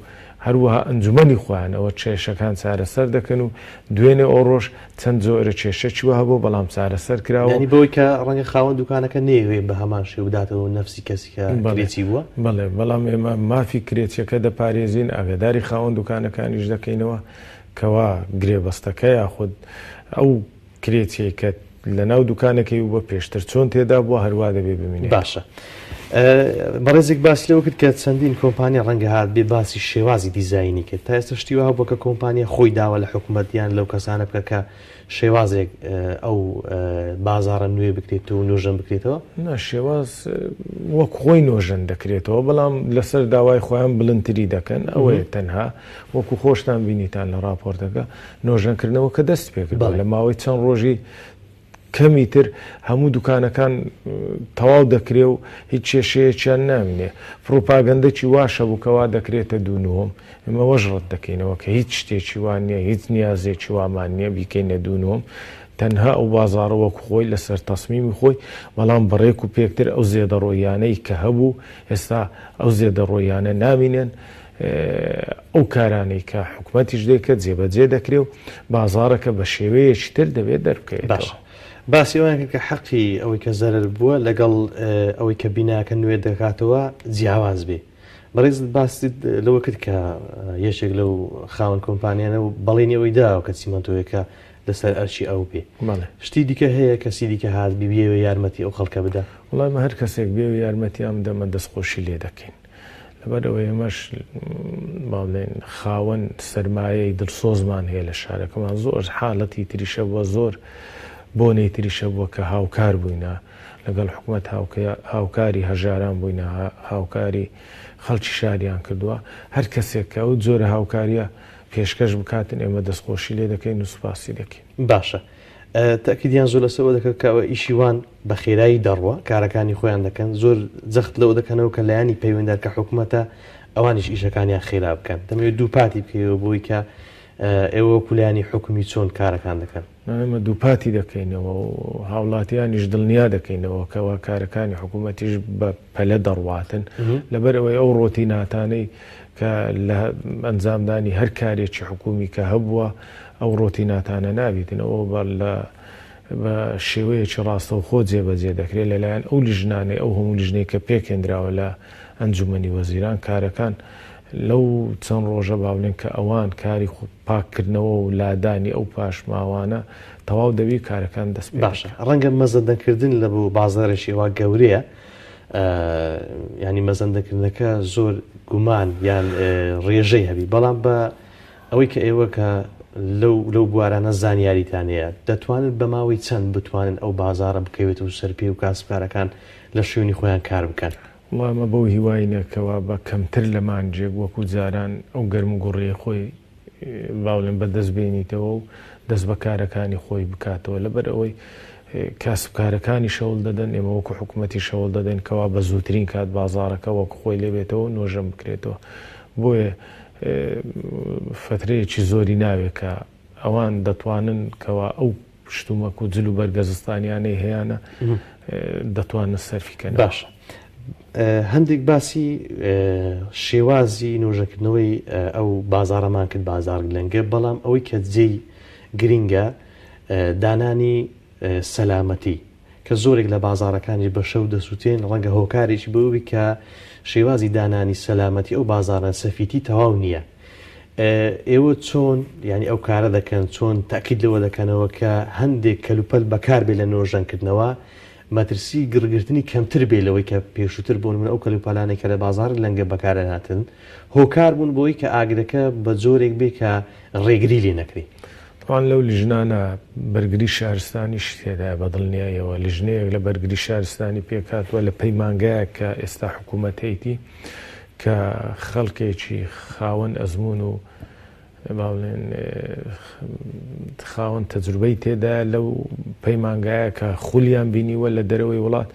S2: هەروەها ئەنجومەنی خۆیان ئەوە کێشەکان چارەسەر دەکەن و دوێنێ ئەو ڕۆژ چەند زۆرە کێشەی وە هەبوو بەڵام چارەسەر کراوە
S1: بۆی کە ڕەنگە خاوەن دوکانەکە نێوێ بە هەمان شێ بداتەوە نەفسی کەسی کە کرێچی بووە
S2: بەڵێ بەڵام ئێمە مافی کرێچیەکە دەپارێزین ئاگداری خاوەن دوکانەکانیش دەکەینەوە کەوا گرێبەستەکە یاخود ئەو کرێچی کە لە ناو دوکانەکەی و بە پێشتر چۆن تێدا بووە هەروە دەبێ ببینێت.
S1: باشە بەڕێزێک باسی لەوە کرد کە چەندین کۆمپانیا ڕەنگە هات بێ باسی شێوازی دیزاینی کرد تا ئێستا شتی وها بووە کە کۆمپانیا خۆی داوە لە حکوومەتیان لەو کەسانە بکە کە شێوازێک ئەو بازارە نوێ بکرێت و نوۆژەن بکرێتەوە
S2: شێواز وەک خۆی نۆژەن دەکرێتەوە بەڵام لەسەر داوای خۆیان بلندتری دەکەن ئەوەیە تەنها وەکو خۆشتان بینیتان لە راپۆرتەکە نۆژەنکردنەوە کە دەست پێکرد لە ماوەی چەند ڕۆژی کەمی تر هەموو دوکانەکان تەواو دەکرێ و هیچ کێشەیەکیان نامینێ پرۆپاگەندەی واشە بووکەوا دەکرێتە دوونوم ئێمە وەش ڕەت دەکەینەوە کە هیچ شتێکی وان نییە هیچ نیازێکی وامان نییە بیکەینە دوونوم تەنها ئەو بازارە وەکو خۆی لەسەر تەسمیمی خۆی بەڵام بەڕێک و پێکتر ئەو زێدەڕۆیانەی کە هەبوو ئێستا ئەو زێدەڕۆیانە نامینێن ئەو کارانەی کە حکوومەتیش دەکات جێبەجێ دەکرێ و بازارەکە بە شێوەیەکی تر دەبێت دەربکەیت.
S1: باشە باسی ئەویان کرد کە حەقی ئەوەی کە زەرر بووە لەگەڵ ئەوەی کە بیناکە نوێ دەکاتەوە جیاواز بێ. بەڕێز باسی لەوە کرد کە یەکێک لەو خاوەن کۆمپانیانە و بەڵێنی ئەوەی داوە کە چیمەنتۆیەکە لەسەر ئەرچی ئەو بێ. شتی دیکە هەیە کەسی دیکە هات بێوە یارمەتی ئەو خەڵکە بدا.
S2: وڵامە هەر کەسێک بێوە یارمەتیان دەمە دەستخۆشی لێ دەکەین لەبەرەوەی ئەمەش باڵێن خاوەن سەرمایەی دڵسۆزمان هەیە لە شارەکەمان زۆر حاڵەتی تریشە بووە زۆر بۆنەی تریشە بووە کە هاوکار بووینە لەگەڵ حکوومەت هاوکاری هەژاران بووینە هاوکاری خەڵکی شاریان کردووە هەر کەسێک کە ئەو جۆرە هاوکاریە پێشکەش بکاتن ئێمە دەستخۆشی لێ دەکەین و سوپاسی دەکەین.
S1: باشە تاکیدیان زۆر لەسەوە دەکەن کەەوە ئیشیوان بە خێرایی دەڕوە کارەکانی خۆیان دەکەن زۆر جەخت لەوە دەکەنەوە کە لایانی پەیوەنددار کە حکوومەتە ئەوانیش ئیشەکانیان خێرا بکەن دەمەوێت دووپاتی بکەوە بۆی کە ئێوە پولانی حکومی چۆن کارەکان دەکەن.
S2: ئێمە دووپاتی دەکەینەوە و هاوڵاتیانیش دڵنیا دەکەینەوە کەەوە کارەکانی حکوومەتیش بە پەلە دەڕواتن لەبەرەوەی ئەو ڕۆتی ناتانەی کە لە ئەنجامدانی هەر کارێکی حکومی کە هەبووە ئەو ڕۆتی ناتانە نابیتنەوە بە شێوەیەکی ڕاستە و خۆ جێبەجێ دەکرێت لەلایەن ئەو لیژنانەی ئەو هەموو لیژنەی کە پێکێنراوە لە ئەنجومەنی وەزیران کارەکان لەو چەند ڕۆژە باڵێن کە ئەوان کاری پاکردنەوە و لادانی ئەو پاشماوانە تەواو دەبی کارەکان دەست
S1: باشە ڕەنگە مەزەندەکردن لە بۆ بازارێکی وا گەورەیە ینی مەزەندەکردنەکە زۆر گومان یان ڕێژەی هەبی بەڵام بە ئەوەی کە ئێوە کە لەو بوارانە زانیاریتانەیە دەتوانن بە ماوەی چەند بتوانن ئەو بازارە بکەوێت و سەرپێ و کاسبکارەکان لە شوێنی خۆیان کار بکەن.
S2: وڵامە بەو هیواینەکەەوە بە کەمتر لە مانجێک وەکو جاران ئەو گەرم و گوڕێ خۆی باڵێن بەدەست بێنیتەوە و دەست بە کارەکانی خۆی بکاتەوە لەبەر ئەوەی کاسبکارەکانی شەوڵ دەدەن ئێمە وەکو حکوومەتی شەوڵ دەدەن کەوا بە زووترین کات بازارەکە وەکو خۆی لێبێتەوە نۆژەم بکرێتەوە بۆیە فترەیەکی زۆری ناوێت کە ئەوان دەتوانن کەوا ئەو شتومەک و جل و بەرگەزستانیانەی هەیەە دەتوانن سەرفیکەن.
S1: باشە هەندێک باسی شێوازی نۆژەکردنەوەی ئەو بازارەمان کرد بازار لەنگە بەڵام ئەوەی کە جێی گرینگە دانانی سەلامەتی کە زۆرێک لە بازارەکانی بە شەو دەسووتێن ڕەنگە هۆکارێکی بەوی کە شێوازی دانانی سەلامەتی ئەو بازارە سەفیتی تەواو نییە. ئێوە چۆن ینی ئەو کارە دەکەن چۆن تاکید لەوە دەکەنەوە کە هەندێک کەلوپەل بەکار بێ لە نۆژەنکردنەوە مەترسی گرگرتنی کەمتر بێ لەوەی کە پێشووتر بوون من ئەو کەلوپەلانێک کە لە بازار لەنگە بەکارە هاتن هۆکار بوون بۆی کە ئاگرەکە بە جۆرێک بێ کە ڕێگری لێ نەکری.
S2: طبعاً لەو لیژنانە بەرگری شارستانی شتێدا بەدڵنیایەوە لیژنەیەک لە بەرگری شارستانی پێکاتوە لە پەیمانگایە کە ئێستا حکوومەتەیەتی کە خەڵکێکی خاوەن ئەزمون و باڵێن خاوەن تەجروبەی تێدا لەو پەیمانگایە کە خولیان بینیوە لە دەرەوەی وڵات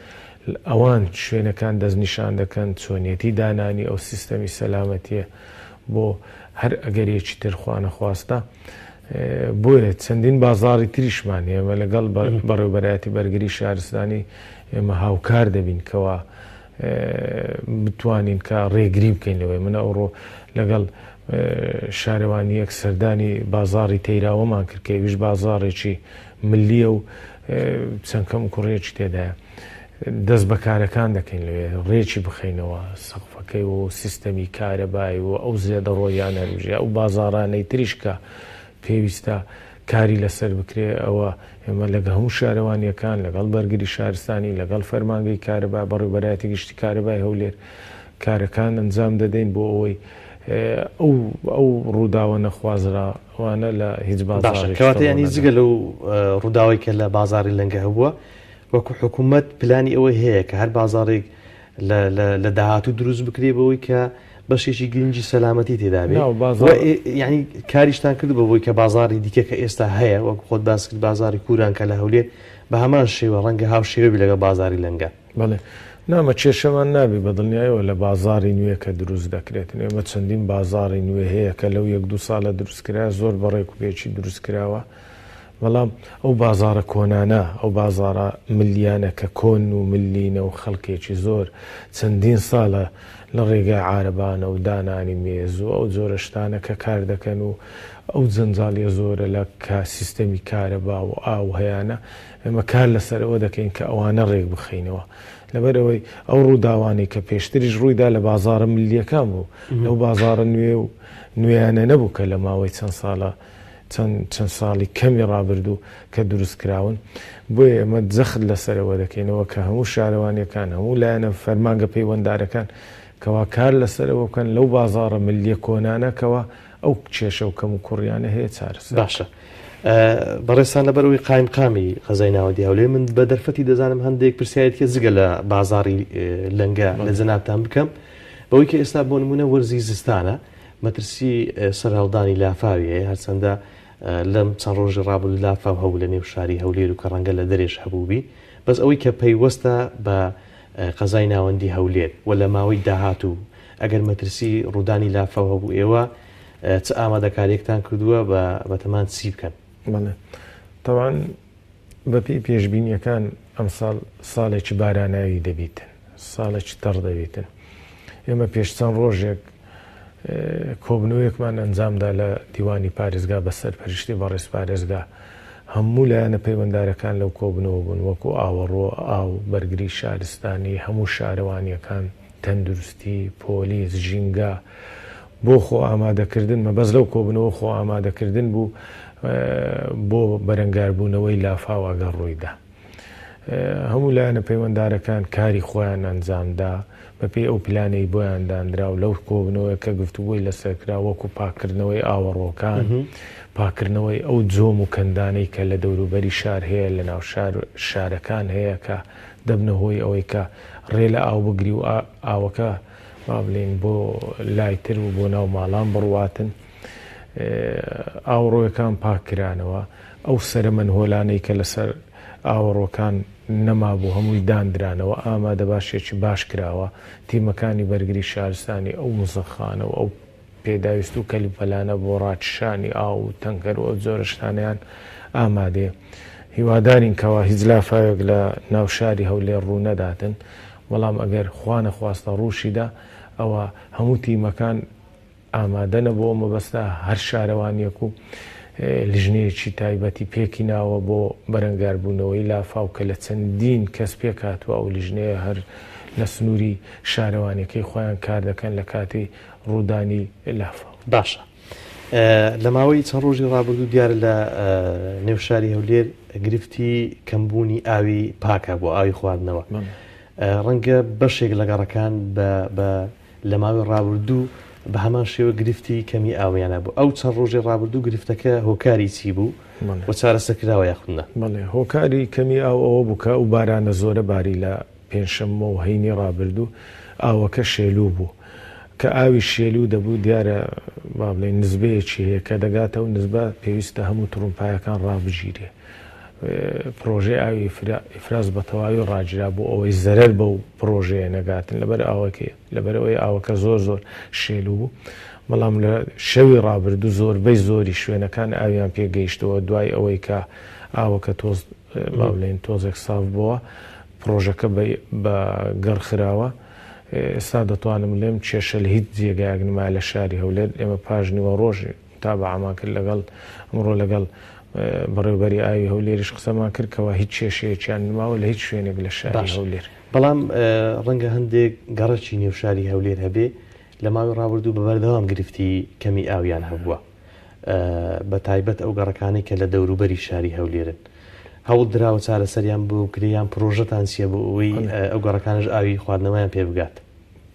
S2: ئەوان شوێنەکان دەستنیشان دەکەن چۆنیەتی دانانی ئەو سیستەمی سەلامەتیە بۆ هەر ئەگەرێکی ترخواانە خواستە بۆیە چەندین بازاری تریشمان ئێمە لەگەڵ بەڕێوەبەرایەتی بەرگری شارستانی ئێمە هاوکار دەبین کەوا بتوانین کە ڕێگری بکەین لەوەی منە ئەوڕۆ لەگەڵ شارەوانیەک سەردانی بازاری تەیراوەمان کرد کە ئێویش بازارێکی ملیە و چەندکەم کوڕێکی تێدایە دەست بەکارەکان دەکەین لەوێ ڕێکی بخەینەوە سەقفەکەی و سیستەمی کارەبای و ئەو زێدە ڕۆیان هەروژە ئەو بازارانەی تریشکە پێویستە کاری لەسەر بکرێ ئەوە ئێمە لەگە هەموو شارەوانیەکان لەگەڵ بەرگری شارستانی لەگەڵ فەرمانگەی کارەبا بەڕێوەبەرایەتی گشتی کارەبای هەولێر کارەکان ئەنجام دەدەین بۆ ئەوەی ئەو ڕووداوە نەخوازراوانە لە هیچ
S1: باشکەواتە ینی جگە لەو ڕووداوی کە لە بازاری لەنگە هەبووە وەکو حکوومەت پلانی ئەوەی هەیە کە هەر بازارێک لە داهاتوو دروست بکرێ بەوەی کە بەشێکی گرنگی سەلامەتی تێدا بێت ینی کاریشتان کرد بەوەی کە بازاری دیکە کە ئێستا هەیە وەکو خۆت باس کرد بازاری کووران کە لە هەولێر بە هەمان شێوە ڕەنگە هاو شێوەبی لەگە بازاری لەنگە
S2: بەڵێ نامە کێشەمان نابی بە دڵنیایەوە لە بازاری نوێ کە دروست دەکرێتن ئێمە چەندین بازاری نوێ هەیە کە لەو 1-2 ساڵە دروستکرا زۆر بەڕێک و پێچی دروستکراوە بەڵام ئەو بازارە کۆنانە ئەو بازارە ملیانە کە کۆن و ملینە و خەڵکێکی زۆر چەندین ساڵە لە ڕێگای عارەبانە و دانانی مێز و ئەو جۆرە شتانە کە کار دەکەن و ئەو جەنجاڵیە زۆرە لە سیستەمی کارەبا و ئاو هەیەە ئێمە کار لەسەرەوە دەکەین کە ئەوانە ڕێک بخینەوە لەبەرەوەی ئەو ڕووداوانی کە پێشتریش ڕوویدا لە بازارە ملیەکان بوو لەو بازارە نوێ و نوێیانە نەبوو کە لە ماوەی چەند ساڵی کەمی ڕابردوو کە دروستکراون بۆیە ئێمە جەخت لەسەرەوە دەکەینەوە کە هەموو شارەوانیەکان هەموو لایەنە فەرمانگە پەیوەنددارەکان کەوا کار لەسەرەوە بکەن لەو بازارە ملیە کۆنانەکەەوە ئەو کێشە و کەم و کوڕیانە هەیە چارەسەر
S1: باشە بەڕێستان لەبەرەوەی قایمقامی قەزای ناوەندی هەولێر من بە دەرفەتی دەزانم هەندێک پرسیارەتکە جگە لە بازاری لەنگە لە جەنابتان بکەم بەوەی کە ئێستا بۆ نمونە وەرزی زستانە مەترسی سەرهەڵدانی لافاوی هەیە هەرچەندە لەم چەند ڕۆژی ڕابردوو لافاو هەبوو لە نێو شاری هەولێر و کە ڕەنگە لە دەرێش هەبووبی بەس ئەوەی کە پەیوەستە بە قەزای ناوەندی هەولێر و لە ماوەی داهاتوو ئەگەر مەترسی ڕوودانی لافاو هەبوو ئێوە چ ئامادەکاریەکتان کردووە بەتەمان چی بکەن
S2: تەوان بەپی پێشبینیەکان ئەم ساڵێکی باراناوی دەبیتن ساڵێکی تەڕ دەبیتن ئێمە پێش چەند ڕۆژێک کۆبنەوەیەکمان ئەنجامدا لە دیوانی پارێزگا بەسەر پەرشتی بەڕێز پارێزگا هەموو لایەنە پەیوەنددارەکان لەو کۆبنەوە بوون وەکو ئاوەڕۆ ئاو بەرگری شارستانی هەموو شارەوانیەکان تەندروستی پۆلیس ژینگا بۆ خۆ ئامادەکردن مەبەست لەو کۆبنەوە خۆ ئامادەکردن بوو بۆ بەرەنگاربوونەوەی لافاوەگە ڕوویدا هەموو لایەنە پەیوەنددارەکان کاری خۆیان ئەنجامدا بەپێی ئەو پلانەی بۆیان دانرا و لەو کۆبنەوەی کە گفتوگوی لەسەرکرا وەکو پاکردنەوەی ئاوەڕۆکان پاکردنەوەی ئەو جۆم و کەندانەی کە لە دەوروبەری شار هەیە لە ناو شارەکان هەیە کە دەبنە هۆی ئەوەی کە ڕێ لە ئاو بگری و ئاوەکە با بڵێن بۆ لایتر و بۆ ناو ماڵان بڕواتن ئاوڕۆیەکان پاکرانەوە ئەو سەرمەن هۆلانەی کە لەسەر ئاوەڕۆکان نەمابوو هەمووی دانرانەوە ئامادە باشێکی باش کراوە تیمەکانی بەرگری شارستانی ئەو مزەخانە و ئەو پێداویست و کەلیپەلانە بۆ ڕاکشانی ئاو و تەنکەر و ئەو جۆرە شتانیان ئامادەیە هیوادارین کەوا هیچ لافاوێک لە ناوشاری هەولێر ڕوو نەداتن بەڵام ئەگەر خوا نەخواستە ڕووشیدا ئەوە هەموو تیمەکان ئامادە نەبووە مەبەستە هەر شارەوانیەک و لیژنەیەکی تایبەتی پێکی ناوە بۆ بەرەنگاربوونەوەی لافاو کە لە چەندین کەس پێکاتوە ئەو لیژنەیە هەر لە سنووری شارەوانەکەی خۆیان کار دەکەن لە کاتی ڕوودانی لافاو
S1: باشە لە ماوەی چەند ڕۆژی ڕابردوو دیارە لە نێوشاری هەولێر گرفتی کەمبوونی ئاوی پاکە بۆ ئاوی خواردنەوە ڕەنگە بەشێک لە گەڕەکان لە ماوەی ڕابردوو بە هەمان شێوە گرفتی کەمی ئاویانە بوو ئەو چەند ڕۆژی ڕابردوو گرفتەکە هۆکاری چی بوو بۆ چارەسەرکراوە یاخودە
S2: بەڵێ هۆکاری کەمی ئاو ئەوە بووکە و بارانە زۆرە باری لە پێنجشەممە و هەینی ڕابردوو ئاوەکە شێلوو بوو کە ئاوی شێلوو دەبوو دیارە با بڵێن نزبەیەکی هەیە کە دەگاتەوە نزبە پێویستە هەموو تڕومپایەکان ڕابژیرێ پرۆژەی ئاوی ئیفراز بە تەواوی ڕاجرا بوو ئەوەی زەرەر بەو پرۆژەیە نەگاتن لەبەر ئاوەکەی لەبەرەوەی ئاوەکە زۆر شێلوو بوو بەڵام لە شەوی ڕابردوو زۆربەی زۆری شوێنەکان ئاویان پێگەیشتەوە دوای ئەوەی کە ئاوەکە تۆز با بڵێن تۆزێک ساف بووە پرۆژەکە بە گەڕخراوە ئێستا دەتوانم لێم کێشە لە هیچ جێگایەک نما لە شاری هەولێر ئێمە پاژنیوە ڕۆژی تا بە ئاماکرد لەگەڵ ئەمڕۆ لەگەڵ بەڕێوبەری ئاوی هەولێریش قسەمان کردکەوە هیچ کێشەیەکیان نماوە لە هیچ شوێنێک لە شاری هەولێر
S1: بەڵام ڕەنگە هەندێک گەڕەکی نێوشاری هەولێر هەبێ لە ماوەی ڕابردوو بە بەردەوام گرفتی کەمی ئاویان هەبووە بە تایبەت ئەو گەڕەکانی کە لە دەوروبەری شاری هەولێرن هەوڵ درراوە چارەسەریان بۆ کریان پرۆژەتان چیە بۆ ئەوەی ئەو گەڕەکانش ئاوی خواردنەوەیان پێ بگات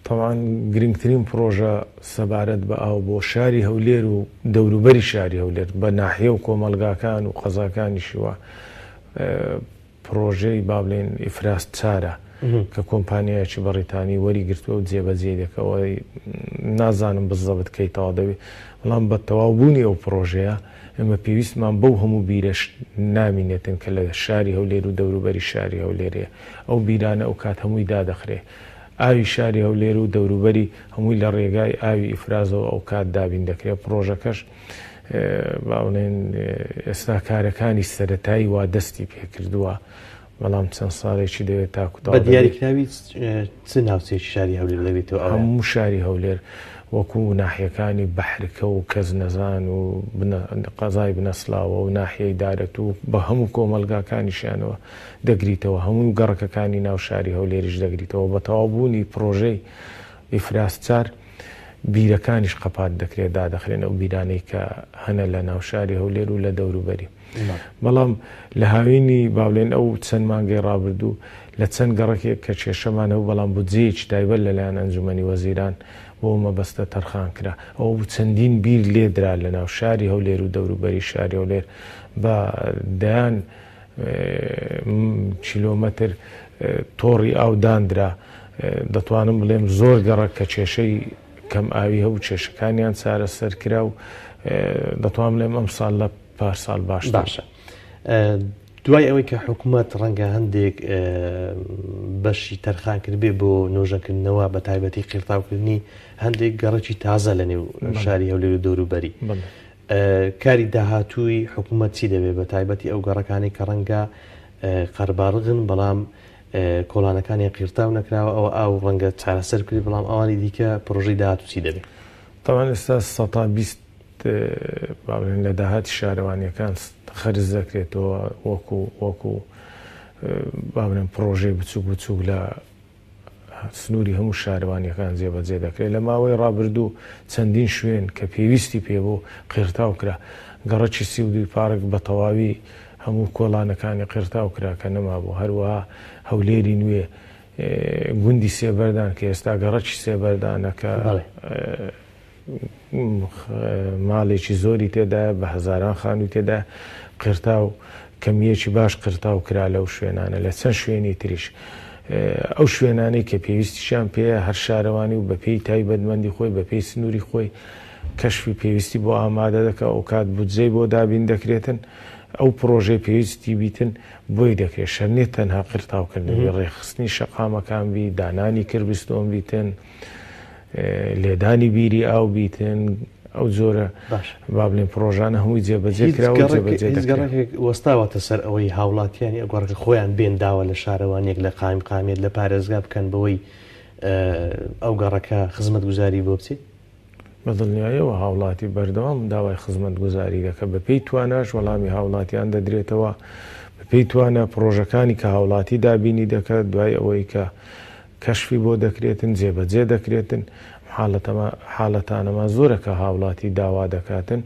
S2: طبعاان گرنگترین پرۆژە سەبارەت بە ئاو بۆ شاری هەولێر و دەوروبەری شاری هەولێر بە ناحیە و کۆمەلگاکان و قەزاکانیشیوە پرۆژەی با بڵێن ئیفراست چارە کە کۆمپانیایکی بەڕیتانی وەری گرتووە و جێبەجێ دەکەوەی نازانم بزەبت کەیتەوە دەوێت بەڵام بە تەواوبوونی ئەو پرۆژەیە ئێمە پێویستمان بەو هەموو بیرەش نامینێتن کە لە شاری هەولێر و دەوروبەری شاری هەولێرەیە ئەو بیرانە ئەو کات هەمووی دادەخرێ ئاوی شاری هەولێر و دەوروبەری هەمووی لە ڕێگای ئاوی ئیفرازەوە ئەو کات دابین دەکرێت پرۆژەکەش باڵێن ئێستا کارەکانی سەرەتایی وا دەستی پێکردووە بەڵام چەند ساڵێکی دەوێت تاکوتا
S1: بە دیاریکراوی چ ناوچێکی شاری هەولێر دەبێتەوە
S2: هەموو شاری هەولێر وەکو ناحیەکانی بەحرکە و کەس نەزان و قەزای بنەسلاوە و ناحیەی دارەت و بە هەموو کۆمەلگاکانیشیانەوە دەگریتەوە هەموو گەڕەکەکانی ناو شاری هەولێریش دەگریتەوە بە تەواوبوونی پرۆژەی ئیفراستچار بیرەکانیش قەپات دەکرێت دادەخرێن ئەو بیرانەی کە هەنە لە ناو شاری هەولێر و لە دەوروبەری بەڵام لە هاوینی باولێن ئەو چەند مانگەی ڕابردوو لە چەند گەڕێکێک کە کێشەمانەوە بەڵام بودجەیەکی تایبەت لەلایەن ئەنجومەنی وەزیران بۆ مەبەستە تەرخان کرا ئەو چەندین بیر لێدرا لە ناو شاری هەولێر و دەوروبەری شاری هەولێر بە دەیان کیلۆمەتر تۆڕی ئاو دانرا دەتوانم بڵێم زۆر گەڕە کە کێشەی کەم ئاوی هەبوو کێشەکانیان چارەسەر کرا و دەتوانم بڵێم ئەم ساڵ لە پارساڵ باشە
S1: دوای ئەوەی کە حکوومەت ڕەنگە هەندێک بەشی تەرخان کردبێ بۆ نۆژەکردنەوە بە تایبەتی قیرتاوکردنی هەندێک گەڕێکی تازە لە نێو شاری هەولێر و دەوروبەری کاری داهاتووی حکوومەت چی دەبێت بە تایبەتی ئەو گەڕەکانی کە ڕەنگە قەرباڕغن بەڵام کۆڵانەکانی قیرتاو نەکراوە ئەوە ئاو ڕەنگە چارەسەر کردی بەڵام ئەوانی دیکە پرۆژەی داهاتوو چی دەبێت
S2: تاوان ئێستا 120 لە داهاتی شارەوانیەکان خەرج دەکرێتەوە وەکو باڵێن پرۆژەی بچووک بچووک لە سنووری هەموو شارەوانیەکان جێبەجێ دەکرێت لە ماوەی ڕابردوو چەندین شوێن کە پێویستی پێبوو قیرتاو کرا گەڕەکی 32 پارک بە تەواوی هەموو کۆڵانەکانی قیرتاو کرا کە نەمابوو هەروەها هەولێری نوێ گوندی سێبەردان کە ئێستا گەڕەکی سێبەردانەکە ماڵێکی زۆری تێدا بە هەزاران خانووی تێدا قیرتاو کەمیەکی باش قیرتاو کرا لەو شوێنانە لە چەند شوێنی تریش ئەو شوێنانەی کە پێویستیشان پێەیە هەر شارەوانی و بەپێی تایبەتمەندی خۆی بەپێی سنووری خۆی کەشفی پێویستی بۆ ئامادە دەکە ئەو کات بودجەی بۆ دابین دەکرێتن ئەو پرۆژەی پێویستی بیتن بۆی دەکرێت شەرنێت تەنها قیرتاوکردنی ڕێخستنی شەقامەکان بی دانانی کردستۆن بیتن لێدانی بیری ئاو بیتن ئەو زۆرە با بڵێن پرۆژانە هەمووی جێبەجێ
S1: کراوەگەڕێک وەستاوەتە سەر ئەوەی هاوڵاتیانی ئەگەڕکە خۆیان بێنداوە لە شارەوانێک لە قامێت لە پارێزگا بکەن بەوەی ئەو گەڕەکە خزمەت گوزاری بۆ بچیت
S2: بەدڵنیایەوە هاوڵاتی بەردەوام داوای خزمەت گوزاری دەکە بەپێی تواناش وەڵامی هاوڵاتیان دەدرێتەوە بەپێی توانە پرۆژەکانی کە هاوڵاتی دابینی دەکات دوای ئەوەی کە کەشفی بۆ دەکرێتن جێبەجێ دەکرێتن حاڵەتانەما زۆرە کە هاوڵاتی داوا دەکاتن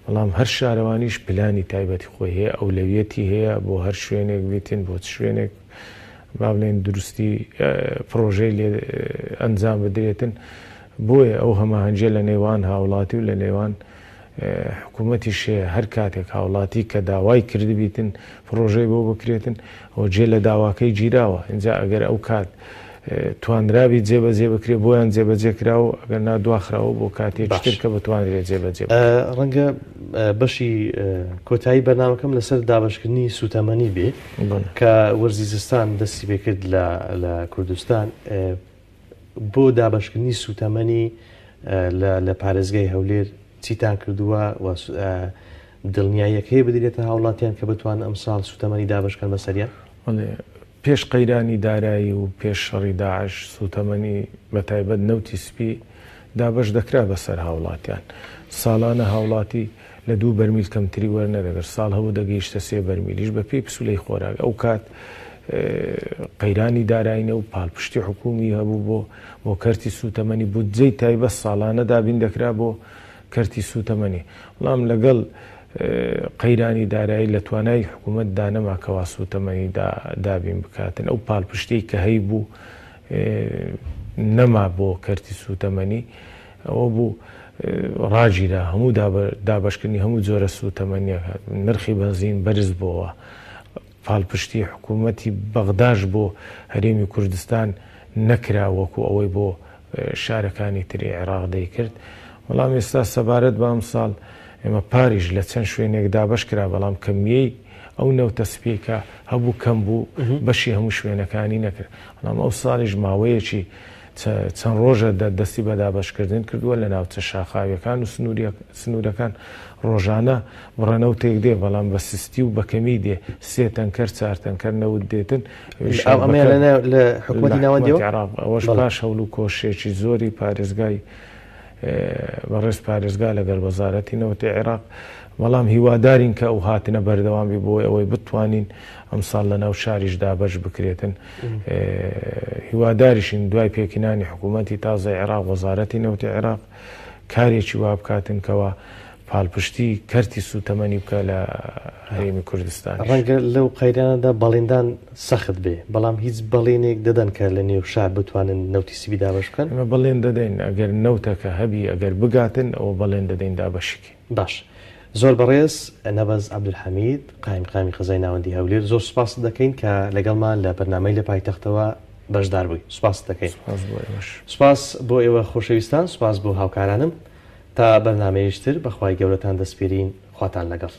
S2: بەڵام هەر شارەوانیش پلانی تایبەتی خۆی هەیە ئەولەویەتی هەیە بۆ هەر شوێنێک بیتن بۆ شوێنێک با بڵێن دروستی پرۆژەی لێ ئەنجام بدرێتن بۆیە ئەو هەماهەنجە لە نێوان هاوڵاتی و لە نێوان حکوومەتیش هەیە هەر کاتێک هاوڵاتی کە داوای کردبیتن پرۆژەی بۆ بکرێتن ئەو جێ لە داواکەی گیراوە اینجا ئەگەر ئەو کات توانراوی جێبەجێ بکرێت بۆیان جێبەجێ کراوە ئەگەر نادواخراوە بۆ کاتێکتر کە بتوانرێت جێبەجێ
S1: ڕەنگە بەشی کۆتایی بەرنامەکەم لەسەر دابشکردنی سوتەمەنی بێ کە وەرزی زستان دەستی پێکرد لە کوردستان بۆ دابشکردنی سوتەمەنی لە پارێزگای هەولێر چیتان کردووە دڵنیاییەک هەیە بدرێتە هاوڵاتیان کە بتوان ئەم ساڵ سوتەمەنی دابشکەن بەسەریان
S2: پێش قەیرانی دارایی و پێش شەڕی داعش سوتەمەنی بەتایبەت نەوتی سپی دابش دەکرا بەسەر هاوڵاتیان ساڵانە هاوڵاتی لە 2 بەرمیل کەمتری وەرنەدەگەر ساڵ هەبوو دەگەیشتە 3 بەرمیلیش بە پێی پسولەی خۆراک ئەو کات قەیرانی دارایینە و پاڵپشتی حکومی هەبوو بۆ کەرتی سوتەمەنی بودجەی تایبەت ساڵانە دابین دەکرا بۆ کەرتی سوتەمەنی بەڵام لەگەڵ قەیرانی دارایی لە توانای حکوومەتدا نەماکەوا سوتەمەنی دابین بکاتن ئەو پاڵپشتەی کە هەی بوو نەما بۆ کەرتی سوتەمەنی ئەوە بوو ڕاجیرا هەموو دابشکردنی هەموو جۆرە سوتەمەنیە نرخی بەنزین بەرز بووە پاڵپشتی حکوومەتی بەغداش بۆ هەرێمی کوردستان نەکرا وەکو ئەوەی بۆ شارەکانی تری عێراق دەیکرد وەڵام ئێستا سەبارەت بە ئەم ساڵ ئێمە پاریش لە چەند شوێنێک دابش کرا بەڵام کەمیەی ئەو نەوتە سپیکە هەبوو کەم بوو بەشی هەموو شوێنەکانی نەکرد بەڵام ئەو ساڵیش ماوەیەکی چەند ڕۆژە دەستی بە دابشکردن کردووە لە ناوچە شاخاویەکان و سنوورەکان ڕۆژانە بڕەنەوتێک دێ بەڵام بە سستی و بەکەمی دێ 3 تەنکەر 4 تەنکەر نەوت دێتن
S1: لە حکوومەتی ناوەندیەوە
S2: ئەوەش باش هەوڵ و کۆشێکی زۆری پارێزگای بەڕێز پارێزگا لەگەڵ وەزارەتی نەوەتی عێراق بەڵام هیوادارین کە ئەو هاتنە بەردەوامی بۆی ئەوەی بتوانین ئەم ساڵ لە ناو شاریشدا بەش بکرێتن هیواداریشین دوای پێکینانی حکوومەتی تازای عێراق وەزارەتی نەوتی عێراق کارێکی وا بکاتن کەەوە پاڵپشتی کەرتی سوتەمەنی بکە لە هەرێمی کوردستان
S1: ڕەنگە لەو قەیرانەدا بەڵێندان سەخت بێ بەڵام هیچ بەڵێنێک دەدەن کە لە نێو شار بتوانن نەوتی سیبی دابش بکەن
S2: ئەمە بەڵێن دەدەین ئەگەر نەوتەکە هەبی ئەگەر بگاتن ئەوە بەڵێن دەدەین دابەشکی
S1: باش زۆر بەڕێز نەبەز عەبدولحەمید قایمقامی خزای ناوەندی هەولێر زۆر سوپاس دەکەین کە لەگەڵمان لە بەرنامەی لە پایتەختەوە بەشدار بووی سوپاس دەکەین سوپاس بۆ ئێوە خۆشەویستان سوپاس بۆ هاوکارانم تا بەرنامەیەشتر بەخوای گەورەتان دەسپێرین خواتان لەگەڵ